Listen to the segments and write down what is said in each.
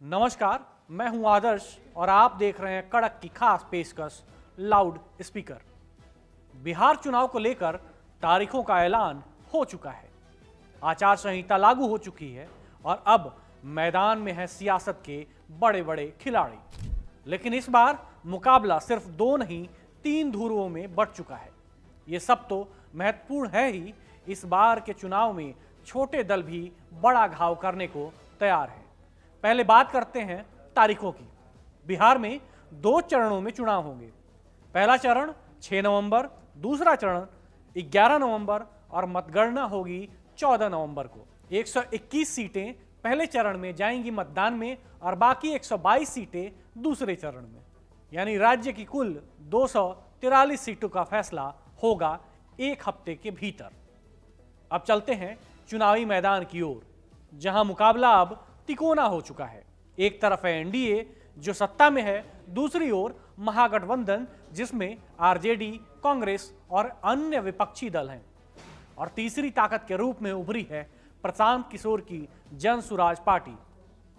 नमस्कार, मैं हूं आदर्श और आप देख रहे हैं कड़क की खास पेशकश लाउड स्पीकर। बिहार चुनाव को लेकर तारीखों का ऐलान हो चुका है। आचार संहिता लागू हो चुकी है और अब मैदान में है सियासत के बड़े बड़े खिलाड़ी। लेकिन इस बार मुकाबला सिर्फ 2 नहीं 3 ध्रुवों में बढ़ चुका है। ये सब तो महत्वपूर्ण है ही, इस बार के चुनाव में छोटे दल भी बड़ा घाव करने को तैयार है। पहले बात करते हैं तारीखों की। बिहार में 2 चरणों में चुनाव होंगे। पहला चरण 6 नवंबर, दूसरा चरण 11 नवंबर और मतगणना होगी 14 नवंबर को। 121 सीटें पहले चरण में जाएंगी मतदान में और बाकी 122 सीटें दूसरे चरण में, यानी राज्य की कुल 243 सीटों का फैसला होगा 1 हफ्ते के भीतर। अब चलते हैं चुनावी मैदान की ओर, जहां मुकाबला अब तिकोना हो चुका है। एक तरफ है एनडीए जो सत्ता में है, दूसरी ओर महागठबंधन जिसमें आरजेडी, कांग्रेस और अन्य विपक्षी दल हैं, और तीसरी ताकत के रूप में उभरी है प्रशांत किशोर की जन सुराज पार्टी।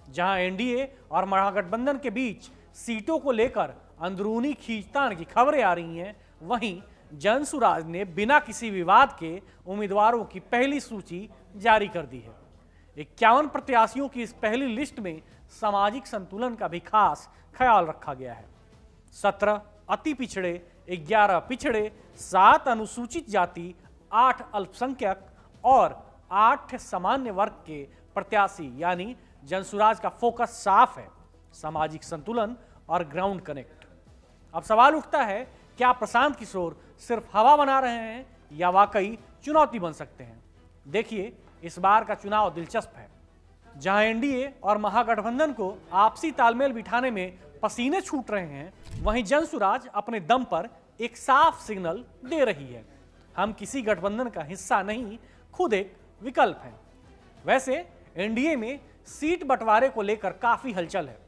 जहां एनडीए और महागठबंधन के बीच सीटों को लेकर अंदरूनी खींचतान की खबरें आ रही हैं, वहीं जन सुराज ने बिना किसी विवाद के उम्मीदवारों की पहली सूची जारी कर दी है। 51 प्रत्याशियों की इस पहली लिस्ट में सामाजिक संतुलन का भी खास ख्याल रखा गया है। 17 अति पिछड़े, 11 पिछड़े, 7 अनुसूचित जाति, 8 अल्पसंख्यक और 8 सामान्य वर्ग के प्रत्याशी, यानी जनसुराज का फोकस साफ है, सामाजिक संतुलन और ग्राउंड कनेक्ट। अब सवाल उठता है, क्या प्रशांत किशोर सिर्फ हवा बना रहे हैं या वाकई चुनौती बन सकते हैं? देखिए, इस बार का चुनाव दिलचस्प है। जहां एनडीए और महागठबंधन को आपसी तालमेल बिठाने में पसीने छूट रहे हैं, वहीं जनसुराज अपने दम पर एक साफ सिग्नल दे रही है, हम किसी गठबंधन का हिस्सा नहीं, खुद एक विकल्प हैं। वैसे एनडीए में सीट बंटवारे को लेकर काफी हलचल है।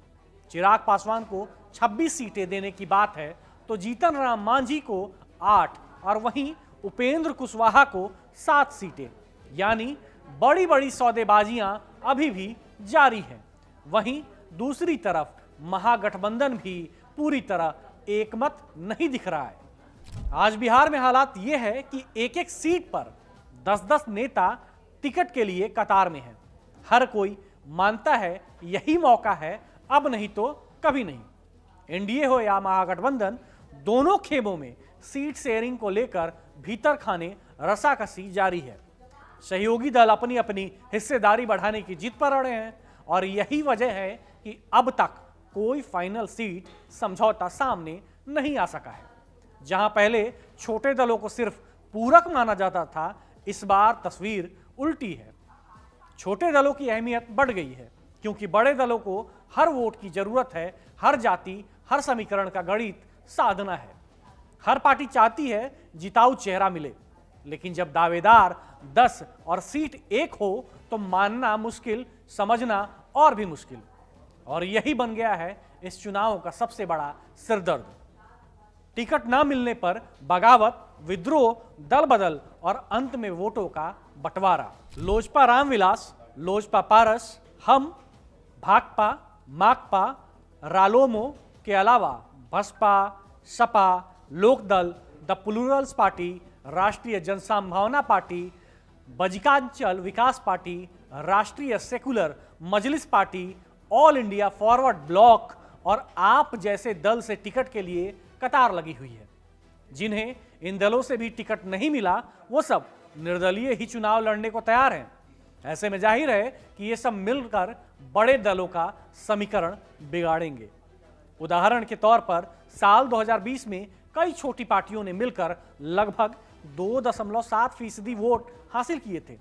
चिराग पासवान को 26 सीटें देने की बात है, तो जीतन राम मांझी को 8 और वहीं उपेंद्र कुशवाहा को 7 सीटें, यानी बड़ी बड़ी सौदेबाजियां अभी भी जारी हैं। वहीं दूसरी तरफ महागठबंधन भी पूरी तरह एकमत नहीं दिख रहा है। आज बिहार में हालात यह है कि एक एक सीट पर 10-10 नेता टिकट के लिए कतार में हैं। हर कोई मानता है यही मौका है, अब नहीं तो कभी नहीं। एनडीए हो या महागठबंधन, दोनों खेमों में सीट शेयरिंग को लेकर भीतर खाने रसाकसी जारी है। सहयोगी दल अपनी अपनी हिस्सेदारी बढ़ाने की जिद पर अड़े हैं और यही वजह है कि अब तक कोई फाइनल सीट समझौता सामने नहीं आ सका है। जहां पहले छोटे दलों को सिर्फ पूरक माना जाता था, इस बार तस्वीर उल्टी है। छोटे दलों की अहमियत बढ़ गई है, क्योंकि बड़े दलों को हर वोट की जरूरत है, हर जाति, हर समीकरण का गणित साधना है। हर पार्टी चाहती है जिताऊ चेहरा मिले, लेकिन जब दावेदार 10 और सीट 1 हो तो मानना मुश्किल, समझना और भी मुश्किल। और यही बन गया है इस चुनाव का सबसे बड़ा सिरदर्द। टिकट ना मिलने पर बगावत, विद्रोह, दल बदल और अंत में वोटों का बंटवारा। लोजपा रामविलास, लोजपा पारस, हम, भाकपा, माकपा, रालोमो के अलावा Baspa, Sapa, Lokdal, the plurals party, Rashtriya Jansambhavna party, Bajikanchal Vikas party, Rashtriya secular Majlis party, all India forward bloc और आप जैसे दल से टिकट के लिए कतार लगी हुई है। जिन्हें इन दलों से भी टिकट नहीं मिला, वो सब निर्दलीय ही चुनाव लड़ने को तैयार हैं। ऐसे में जाहिर है कि ये सब मिलकर बड़े दलों का समीकरण बिगाड़ेंगे। उदाहरण के तौर पर साल 2020 में कई छोटी पार्टियों ने मिलकर लगभग 2.7% वोट हासिल किए थे।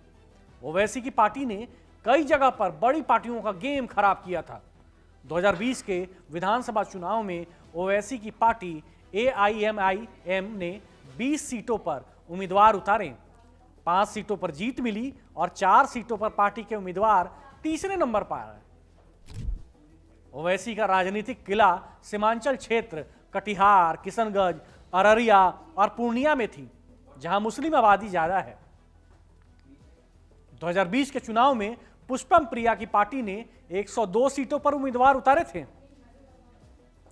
ओवैसी की पार्टी ने कई जगह पर बड़ी पार्टियों का गेम खराब किया था। 2020 के विधानसभा चुनाव में ओवैसी की पार्टी AIMIM ने 20 सीटों पर उम्मीदवार उतारे, 5 सीटों पर जीत मिली और 4 सीटों पर पार्टी के उम्मीदवार तीसरे नंबर पर आए। ओवैसी का राजनीतिक किला सीमांचल क्षेत्र कटिहार, किशनगंज, अररिया और पूर्णिया में थी, जहां मुस्लिम आबादी ज्यादा है। 2020 के चुनाव में पुष्पम प्रिया की पार्टी ने 102 सीटों पर उम्मीदवार उतारे थे।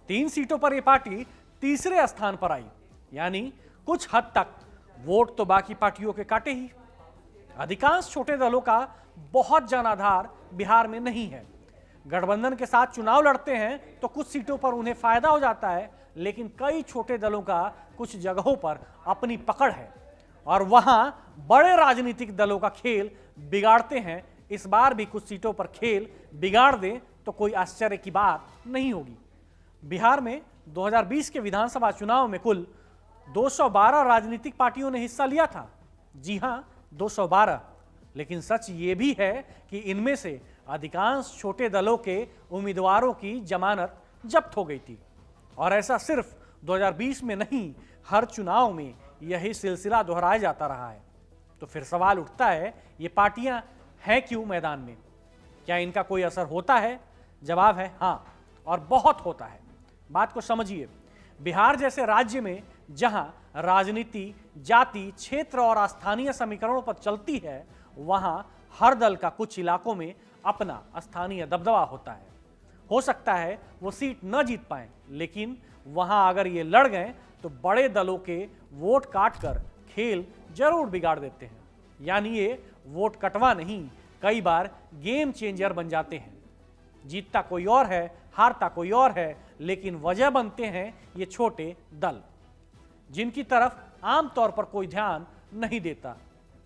3 सीटों पर यह पार्टी तीसरे स्थान पर आई, यानी कुछ हद तक वोट तो बाकी पार्टियों के काटे ही। अधिकांश छोटे दलों का बहुत जनाधार बिहार में नहीं है। गठबंधन के साथ चुनाव लड़ते हैं तो कुछ सीटों पर उन्हें फायदा हो जाता है, लेकिन कई छोटे दलों का कुछ जगहों पर अपनी पकड़ है और वहां बड़े राजनीतिक दलों का खेल बिगाड़ते हैं। इस बार भी कुछ सीटों पर खेल बिगाड़ दें तो कोई आश्चर्य की बात नहीं होगी। बिहार में 2020 के विधानसभा चुनाव में कुल 212 राजनीतिक पार्टियों ने हिस्सा लिया था। जी हां, 212। लेकिन सच ये भी है कि इनमें से अधिकांश छोटे दलों के उम्मीदवारों की जमानत जब्त हो गई थी। और ऐसा सिर्फ 2020 में नहीं, हर चुनाव में यही सिलसिला दोहराया जाता रहा है। तो फिर सवाल उठता है, ये पार्टियां हैं क्यों मैदान में? क्या इनका कोई असर होता है? जवाब है हाँ, और बहुत होता है। बात को समझिए। बिहार जैसे राज्य में जहां राजनीति जाति, क्षेत्र और स्थानीय समीकरणों पर चलती है, वहां हर दल का कुछ इलाकों में अपना स्थानीय दबदबा होता है। हो सकता है वो सीट न जीत पाए, लेकिन वहां अगर ये लड़ गए तो बड़े दलों के वोट काटकर खेल जरूर बिगाड़ देते हैं। यानी ये वोट कटवा नहीं, कई बार गेम चेंजर बन जाते हैं। जीतता कोई और है, हारता कोई और है, लेकिन वजह बनते हैं ये छोटे दल, जिनकी तरफ आमतौर पर कोई ध्यान नहीं देता।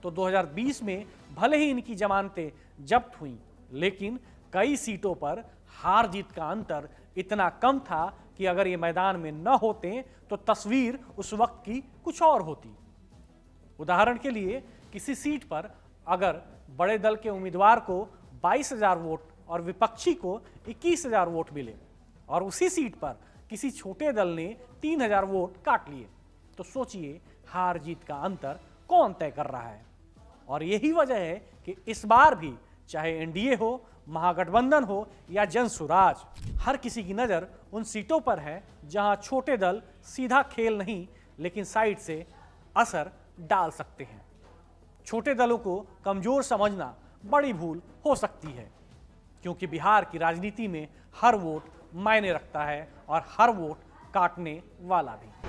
तो 2020 में भले ही इनकी जमानतें जब्त हुई, लेकिन कई सीटों पर हार जीत का अंतर इतना कम था कि अगर ये मैदान में न होते तो तस्वीर उस वक्त की कुछ और होती। उदाहरण के लिए, किसी सीट पर अगर बड़े दल के उम्मीदवार को 22,000 वोट और विपक्षी को 21,000 वोट मिले और उसी सीट पर किसी छोटे दल ने 3,000 वोट काट लिए, तो सोचिए हार जीत का अंतर कौन तय कर रहा है। और यही वजह है कि इस बार भी चाहे एनडीए हो, महागठबंधन हो या जनसुराज, हर किसी की नजर उन सीटों पर है जहां छोटे दल सीधा खेल नहीं लेकिन साइड से असर डाल सकते हैं। छोटे दलों को कमजोर समझना बड़ी भूल हो सकती है, क्योंकि बिहार की राजनीति में हर वोट मायने रखता है और हर वोट काटने वाला भी।